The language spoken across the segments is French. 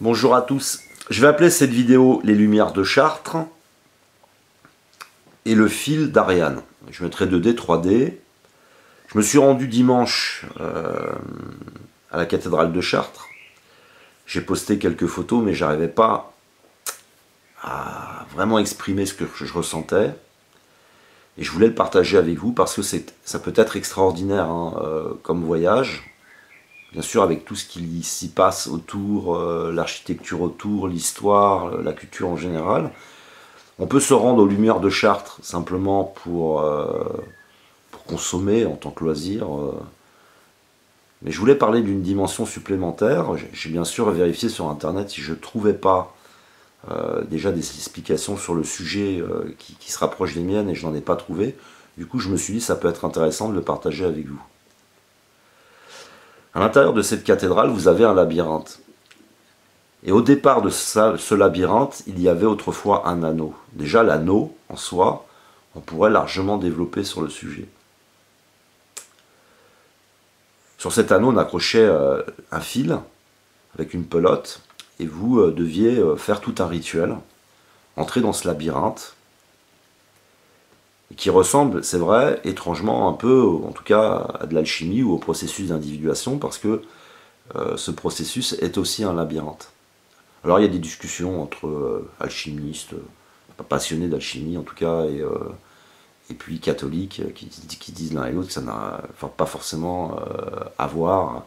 Bonjour à tous. Je vais appeler cette vidéo Les Lumières de Chartres et le fil d'Ariane. Je mettrai 2D, 3D. Je me suis rendu dimanche à la cathédrale de Chartres. J'ai posté quelques photos, mais j'arrivais pas à vraiment exprimer ce que je ressentais. Et je voulais le partager avec vous parce que ça peut être extraordinaire comme voyage. Bien sûr, avec tout ce qui s'y passe autour, l'architecture autour, l'histoire, la culture en général. On peut se rendre aux Lumières de Chartres simplement pour consommer en tant que loisir. Mais je voulais parler d'une dimension supplémentaire. J'ai bien sûr vérifié sur Internet si je ne trouvais pas déjà des explications sur le sujet qui se rapprochent des miennes et je n'en ai pas trouvé. Du coup, je me suis dit que ça peut être intéressant de le partager avec vous. À l'intérieur de cette cathédrale, vous avez un labyrinthe. Et au départ de ce labyrinthe, il y avait autrefois un anneau. Déjà, l'anneau, en soi, on pourrait largement développer sur le sujet. Sur cet anneau, on accrochait un fil avec une pelote, et vous deviez faire tout un rituel, entrer dans ce labyrinthe, et qui ressemble, c'est vrai, étrangement un peu, en tout cas, à de l'alchimie ou au processus d'individuation, parce que ce processus est aussi un labyrinthe. Alors il y a des discussions entre alchimistes, passionnés d'alchimie en tout cas, et puis catholiques qui disent l'un et l'autre que ça n'a pas forcément à voir.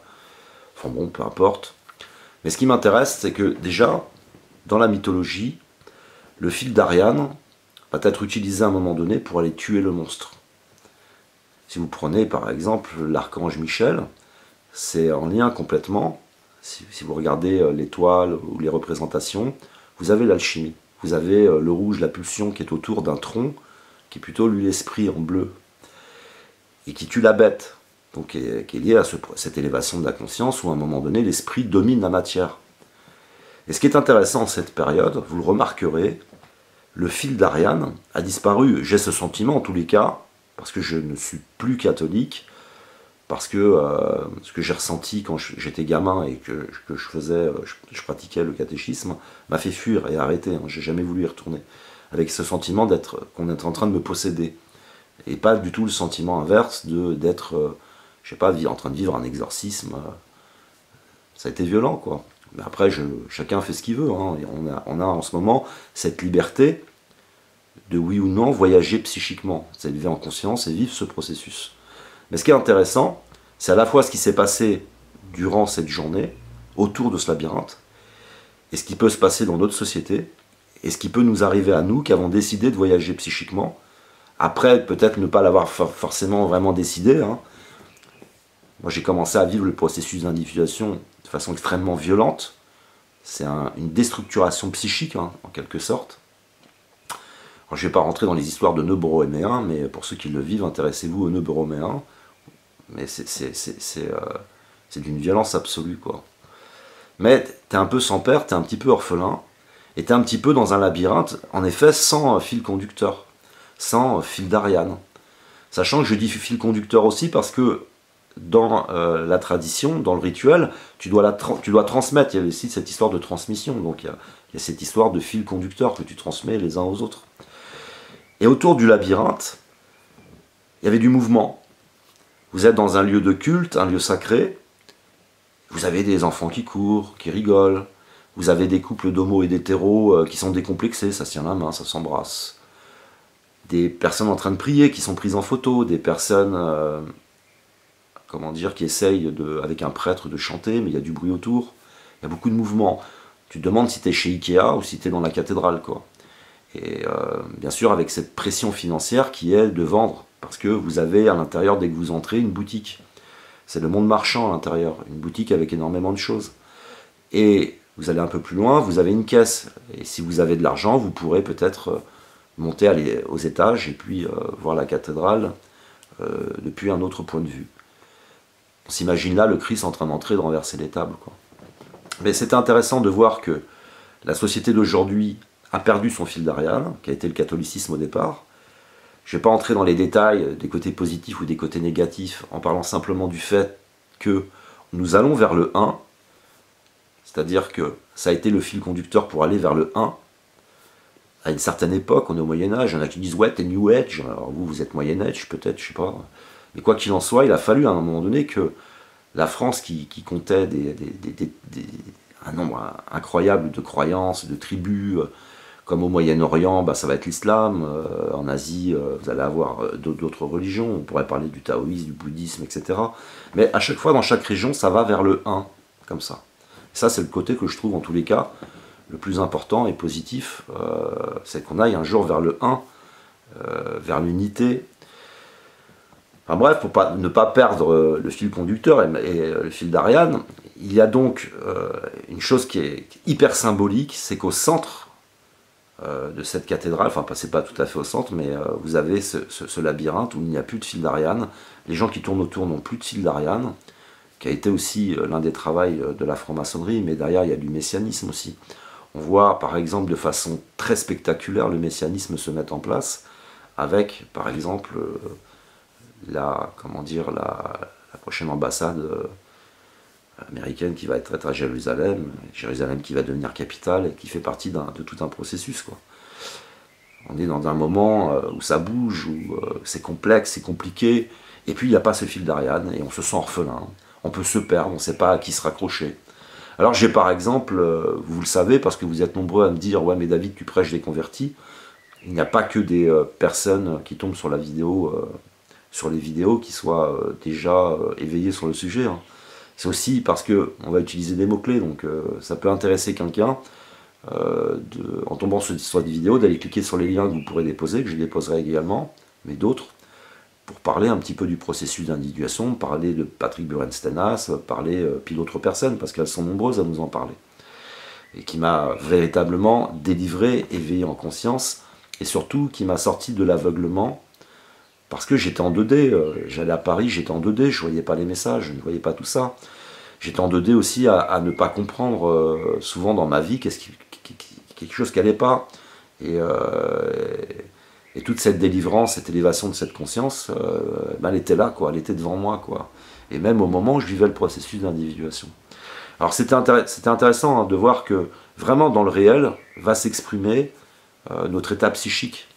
Enfin bon, peu importe. Mais ce qui m'intéresse, c'est que déjà, dans la mythologie, le fil d'Ariane va être utilisé à un moment donné pour aller tuer le monstre. Si vous prenez par exemple l'archange Michel, c'est en lien complètement. Si vous regardez l'étoile ou les représentations, vous avez l'alchimie. Vous avez le rouge, la pulsion qui est autour d'un tronc, qui est plutôt lui l'esprit en bleu, et qui tue la bête, donc qui est lié à cette élévation de la conscience où à un moment donné l'esprit domine la matière. Et ce qui est intéressant en cette période, vous le remarquerez, le fil d'Ariane a disparu. J'ai ce sentiment en tous les cas, parce que je ne suis plus catholique, parce que ce que j'ai ressenti quand j'étais gamin et que je pratiquais le catéchisme m'a fait fuir et arrêter. J'ai jamais voulu y retourner. Avec ce sentiment qu'on est en train de me posséder. Et pas du tout le sentiment inverse d'être, je sais pas, en train de vivre un exorcisme. Ça a été violent, quoi. Mais après, chacun fait ce qu'il veut. On a en ce moment cette liberté de oui ou non voyager psychiquement, s'élever en conscience et vivre ce processus. Mais ce qui est intéressant, c'est à la fois ce qui s'est passé durant cette journée, autour de ce labyrinthe, et ce qui peut se passer dans notre société, et ce qui peut nous arriver à nous qui avons décidé de voyager psychiquement, après peut-être ne pas l'avoir forcément vraiment décidé. Moi j'ai commencé à vivre le processus d'individuation de façon extrêmement violente, c'est une déstructuration psychique en quelque sorte. Alors, je ne vais pas rentrer dans les histoires de nœuds borroméens, mais pour ceux qui le vivent, intéressez-vous aux nœuds borroméens. Mais c'est d'une violence absolue, quoi. Mais tu es un peu sans père, tu es un petit peu orphelin, et tu es un petit peu dans un labyrinthe, en effet, sans fil conducteur, sans fil d'Ariane. Sachant que je dis fil conducteur aussi parce que dans la tradition, dans le rituel, tu dois transmettre. Il y a aussi cette histoire de transmission, donc il y a cette histoire de fil conducteur que tu transmets les uns aux autres. Et autour du labyrinthe, il y avait du mouvement. Vous êtes dans un lieu de culte, un lieu sacré. Vous avez des enfants qui courent, qui rigolent. Vous avez des couples d'homos et d'hétéros qui sont décomplexés, ça se tient la main, ça s'embrasse. Des personnes en train de prier qui sont prises en photo. Des personnes, qui essayent avec un prêtre de chanter, mais il y a du bruit autour. Il y a beaucoup de mouvements. Tu te demandes si tu es chez Ikea ou si tu es dans la cathédrale, quoi. Et bien sûr avec cette pression financière qui est de vendre, parce que vous avez à l'intérieur, dès que vous entrez, une boutique. C'est le monde marchand à l'intérieur, une boutique avec énormément de choses. Et vous allez un peu plus loin, vous avez une caisse. Et si vous avez de l'argent, vous pourrez peut-être monter aux étages et puis voir la cathédrale depuis un autre point de vue. On s'imagine là le Christ en train d'entrer, de renverser les tables, quoi. Mais c'est intéressant de voir que la société d'aujourd'hui a perdu son fil d'Ariane, qui a été le catholicisme au départ. Je ne vais pas entrer dans les détails des côtés positifs ou des côtés négatifs, en parlant simplement du fait que nous allons vers le 1. C'est-à-dire que ça a été le fil conducteur pour aller vers le 1. À une certaine époque, on est au Moyen-Âge, il y en a qui disent ouais, t'es New Age, alors vous êtes Moyen-Âge peut-être, je sais pas. Mais quoi qu'il en soit, il a fallu à un moment donné que la France, qui comptait un nombre incroyable de croyances, de tribus, comme au Moyen-Orient, bah, ça va être l'islam, en Asie, vous allez avoir d'autres religions, on pourrait parler du taoïsme, du bouddhisme, etc. Mais à chaque fois, dans chaque région, ça va vers le 1, comme ça. Et ça, c'est le côté que je trouve, en tous les cas, le plus important et positif, c'est qu'on aille un jour vers le 1, vers l'unité. Enfin bref, pour ne pas perdre le fil conducteur et le fil d'Ariane, il y a donc une chose qui est hyper symbolique, c'est qu'au centre de cette cathédrale, enfin c'est pas tout à fait au centre, mais vous avez ce labyrinthe où il n'y a plus de fil d'Ariane. Les gens qui tournent autour n'ont plus de fil d'Ariane, qui a été aussi l'un des travaux de la franc-maçonnerie, mais derrière il y a du messianisme aussi. On voit par exemple de façon très spectaculaire le messianisme se mettre en place avec par exemple la prochaine ambassade américaine qui va être à Jérusalem, Jérusalem qui va devenir capitale et qui fait partie de tout un processus, quoi. On est dans un moment où ça bouge, où c'est complexe, c'est compliqué, et puis il n'y a pas ce fil d'Ariane et on se sent orphelin, on peut se perdre, on ne sait pas à qui se raccrocher. Alors j'ai par exemple, vous le savez parce que vous êtes nombreux à me dire « Ouais mais David tu prêches des convertis », il n'y a pas que des personnes qui tombent sur la vidéo, sur les vidéos qui soient déjà éveillées sur le sujet. Hein. C'est aussi parce qu'on va utiliser des mots-clés, donc ça peut intéresser quelqu'un, en tombant sur des vidéos, d'aller cliquer sur les liens que vous pourrez déposer, que je déposerai également, mais d'autres, pour parler un petit peu du processus d'individuation, parler de Patrick Burenstenas, parler puis d'autres personnes, parce qu'elles sont nombreuses à nous en parler. Et qui m'a véritablement délivré, éveillé en conscience, et surtout qui m'a sorti de l'aveuglement, parce que j'étais en 2D, j'allais à Paris, j'étais en 2D, je ne voyais pas les messages, je ne voyais pas tout ça. J'étais en 2D aussi à ne pas comprendre souvent dans ma vie quelque chose qui n'allait pas. Et toute cette délivrance, cette élévation de cette conscience, ben, elle était là, quoi, elle était devant moi, quoi. Et même au moment où je vivais le processus d'individuation. Alors c'était intéressant de voir que vraiment dans le réel va s'exprimer notre état psychique,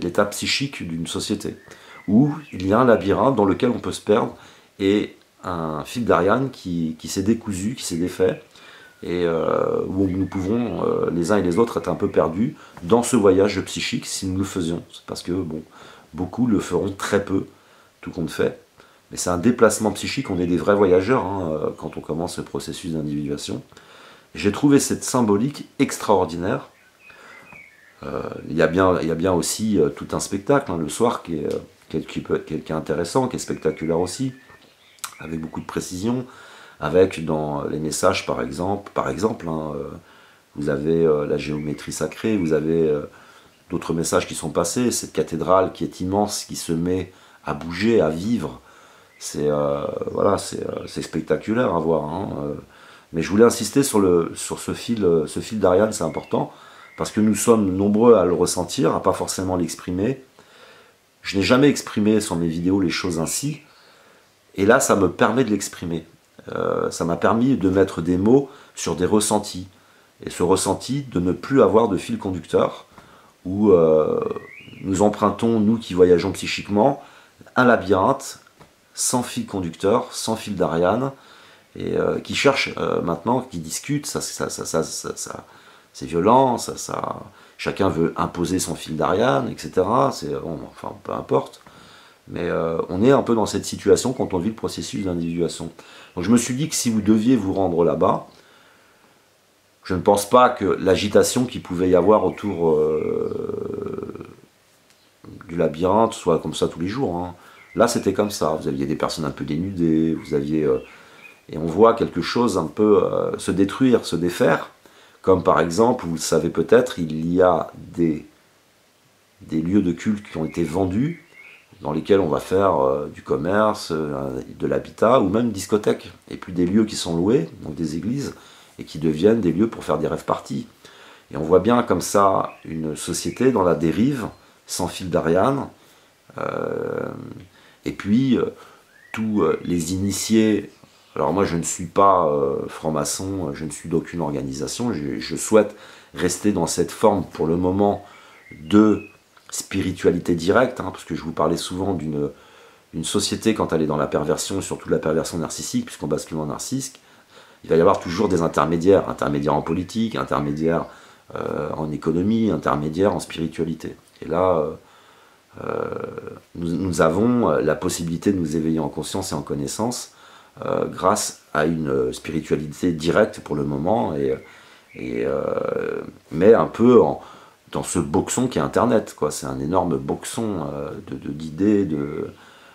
l'état psychique d'une société, où il y a un labyrinthe dans lequel on peut se perdre, et un fil d'Ariane qui s'est décousu, qui s'est défait, et où nous pouvons, les uns et les autres, être un peu perdus dans ce voyage psychique si nous le faisions. Parce que bon, beaucoup le feront très peu, tout compte fait. Mais c'est un déplacement psychique, on est des vrais voyageurs hein, quand on commence ce processus d'individuation. J'ai trouvé cette symbolique extraordinaire. Il y a bien aussi tout un spectacle hein, le soir qui est intéressant, qui est spectaculaire aussi, avec beaucoup de précision, avec dans les messages par exemple hein, vous avez la géométrie sacrée, vous avez d'autres messages qui sont passés, cette cathédrale qui est immense, qui se met à bouger, à vivre, c'est voilà, c'est spectaculaire à voir. Hein, mais je voulais insister sur ce fil d'Ariane, c'est important, parce que nous sommes nombreux à le ressentir, à pas forcément l'exprimer. Je n'ai jamais exprimé sur mes vidéos les choses ainsi, et là ça me permet de l'exprimer. Ça m'a permis de mettre des mots sur des ressentis, et ce ressenti de ne plus avoir de fil conducteur, où nous empruntons, nous qui voyageons psychiquement, un labyrinthe sans fil conducteur, sans fil d'Ariane, et qui cherche maintenant, qui discute, c'est violent, chacun veut imposer son fil d'Ariane, etc. Bon, enfin, peu importe. Mais on est un peu dans cette situation quand on vit le processus d'individuation. Donc je me suis dit que si vous deviez vous rendre là-bas, je ne pense pas que l'agitation qu'il pouvait y avoir autour du labyrinthe soit comme ça tous les jours. Hein. Là c'était comme ça, vous aviez des personnes un peu dénudées, vous aviez... et on voit quelque chose un peu se détruire, se défaire. Comme par exemple, vous le savez peut-être, il y a des lieux de culte qui ont été vendus, dans lesquels on va faire du commerce, de l'habitat, ou même discothèques. Et puis des lieux qui sont loués, donc des églises, et qui deviennent des lieux pour faire des rave-parties. Et on voit bien comme ça une société dans la dérive, sans fil d'Ariane, et puis tous les initiés Alors moi je ne suis pas franc-maçon, je ne suis d'aucune organisation, je souhaite rester dans cette forme pour le moment de spiritualité directe, hein, parce que je vous parlais souvent d'une société quand elle est dans la perversion, surtout la perversion narcissique, puisqu'on bascule en narcissique, il va y avoir toujours des intermédiaires, intermédiaires en politique, intermédiaires en économie, intermédiaires en spiritualité. Et là, nous avons la possibilité de nous éveiller en conscience et en connaissance grâce à une spiritualité directe pour le moment, mais un peu dans ce boxon qui est Internet, quoi. C'est un énorme boxon d'idées,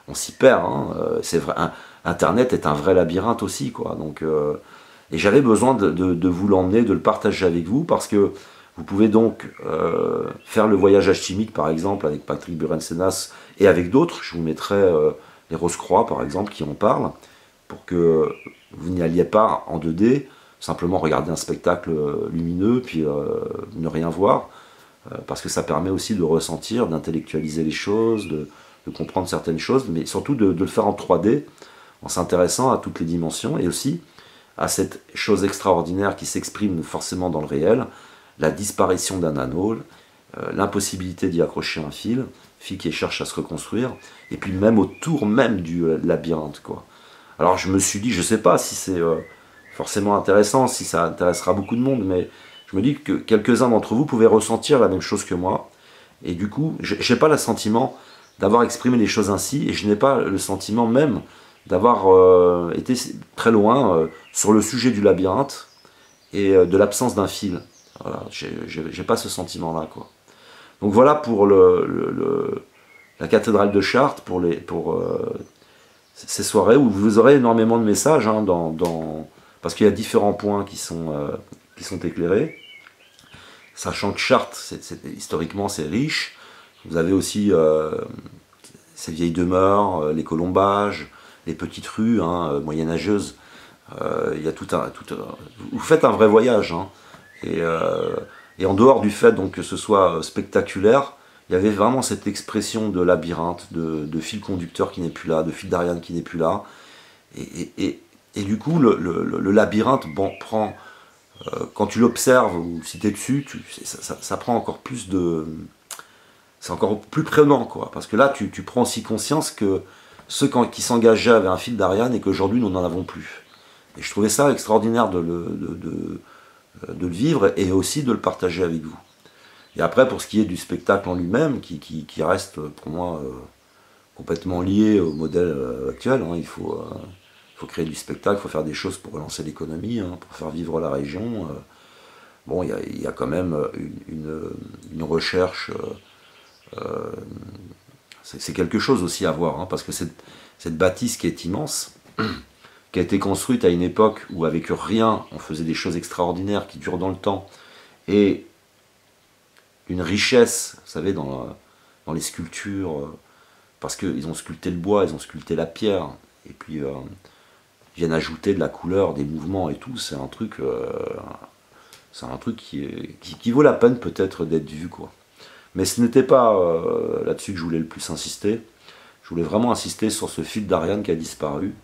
on s'y perd. Hein. C'est vrai, Internet est un vrai labyrinthe aussi, quoi. Donc, et j'avais besoin de vous l'emmener, de le partager avec vous, parce que vous pouvez donc faire le voyage alchimique, par exemple, avec Patrick Burensenas et avec d'autres. Je vous mettrai les Rose-Croix, par exemple, qui en parlent, pour que vous n'y alliez pas en 2D, simplement regarder un spectacle lumineux, puis ne rien voir, parce que ça permet aussi de ressentir, d'intellectualiser les choses, de comprendre certaines choses, mais surtout de le faire en 3D, en s'intéressant à toutes les dimensions, et aussi à cette chose extraordinaire qui s'exprime forcément dans le réel, la disparition d'un anneau, l'impossibilité d'y accrocher un fil qui cherche à se reconstruire, et puis même autour même du labyrinthe, quoi. Alors je me suis dit, je sais pas si c'est forcément intéressant, si ça intéressera beaucoup de monde, mais je me dis que quelques-uns d'entre vous pouvaient ressentir la même chose que moi, et du coup, je n'ai pas le sentiment d'avoir exprimé les choses ainsi, et je n'ai pas le sentiment même d'avoir été très loin sur le sujet du labyrinthe et de l'absence d'un fil. Voilà, j'ai pas ce sentiment-là, quoi. Donc voilà pour la cathédrale de Chartres, pour ces soirées où vous aurez énormément de messages, hein, parce qu'il y a différents points qui sont éclairés. Sachant que Chartres, historiquement, c'est riche. Vous avez aussi ces vieilles demeures, les colombages, les petites rues moyenâgeuses. Il y a vous faites un vrai voyage. Hein. Et en dehors du fait donc, que ce soit spectaculaire, il y avait vraiment cette expression de labyrinthe, de fil conducteur qui n'est plus là, de fil d'Ariane qui n'est plus là. Et du coup, le labyrinthe prend, quand tu l'observes ou si tu es dessus, ça prend encore plus de... C'est encore plus prenant, quoi. Parce que là, tu prends aussi conscience que ceux qui s'engageaient avaient un fil d'Ariane et qu'aujourd'hui, nous n'en avons plus. Et je trouvais ça extraordinaire de le vivre et aussi de le partager avec vous. Et après, pour ce qui est du spectacle en lui-même, qui reste pour moi complètement lié au modèle actuel, hein, il faut créer du spectacle, il faut faire des choses pour relancer l'économie, hein, pour faire vivre la région. Bon, il y a quand même une recherche, c'est quelque chose aussi à voir, hein, parce que cette bâtisse qui est immense, qui a été construite à une époque où avec rien, on faisait des choses extraordinaires qui durent dans le temps, et une richesse, vous savez, dans les sculptures, parce qu'ils ont sculpté le bois, ils ont sculpté la pierre, et puis ils viennent ajouter de la couleur, des mouvements et tout, c'est un truc qui vaut la peine peut-être d'être vu, quoi. Mais ce n'était pas là-dessus que je voulais le plus insister, je voulais vraiment insister sur ce fil d'Ariane qui a disparu,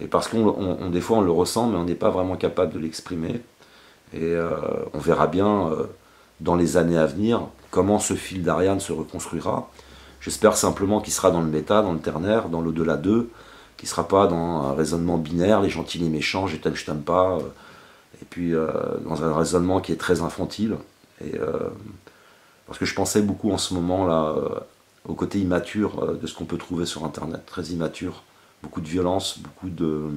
et parce qu'on des fois on le ressent, mais on n'est pas vraiment capable de l'exprimer, et on verra bien dans les années à venir comment ce fil d'Ariane se reconstruira. J'espère simplement qu'il sera dans le méta, dans le ternaire, dans l'au-delà d'eux, qu'il ne sera pas dans un raisonnement binaire, les gentils, les méchants, je t'aime pas, et puis dans un raisonnement qui est très infantile, parce que je pensais beaucoup en ce moment là au côté immature de ce qu'on peut trouver sur internet, très immature, beaucoup de violence, beaucoup de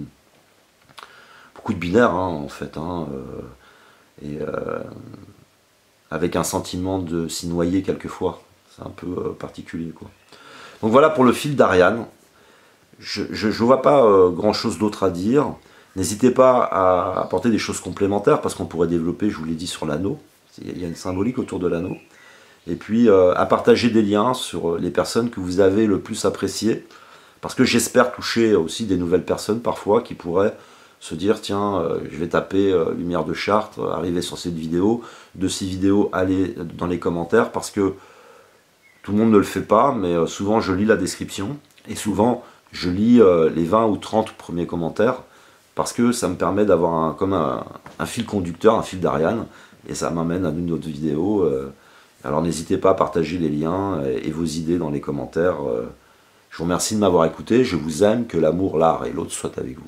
binaire, hein, en fait, hein, avec un sentiment de s'y noyer quelquefois. C'est un peu particulier, quoi. Donc voilà pour le fil d'Ariane. Je ne vois pas grand chose d'autre à dire. N'hésitez pas à apporter des choses complémentaires, parce qu'on pourrait développer, je vous l'ai dit, sur l'anneau. Il y a une symbolique autour de l'anneau. Et puis à partager des liens sur les personnes que vous avez le plus appréciées, parce que j'espère toucher aussi des nouvelles personnes parfois qui pourraient se dire tiens, je vais taper Lumière de Chartres, arriver sur cette vidéo, de ces vidéos, aller dans les commentaires, parce que tout le monde ne le fait pas, mais souvent je lis la description, et souvent je lis les 20 ou 30 premiers commentaires, parce que ça me permet d'avoir comme un fil conducteur, un fil d'Ariane, et ça m'amène à une autre vidéo. Alors n'hésitez pas à partager les liens et vos idées dans les commentaires. Je vous remercie de m'avoir écouté, je vous aime, que l'amour, l'art et l'autre soient avec vous.